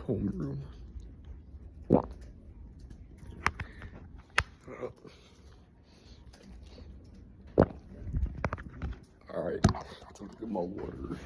homeroom. All right, so look at my water.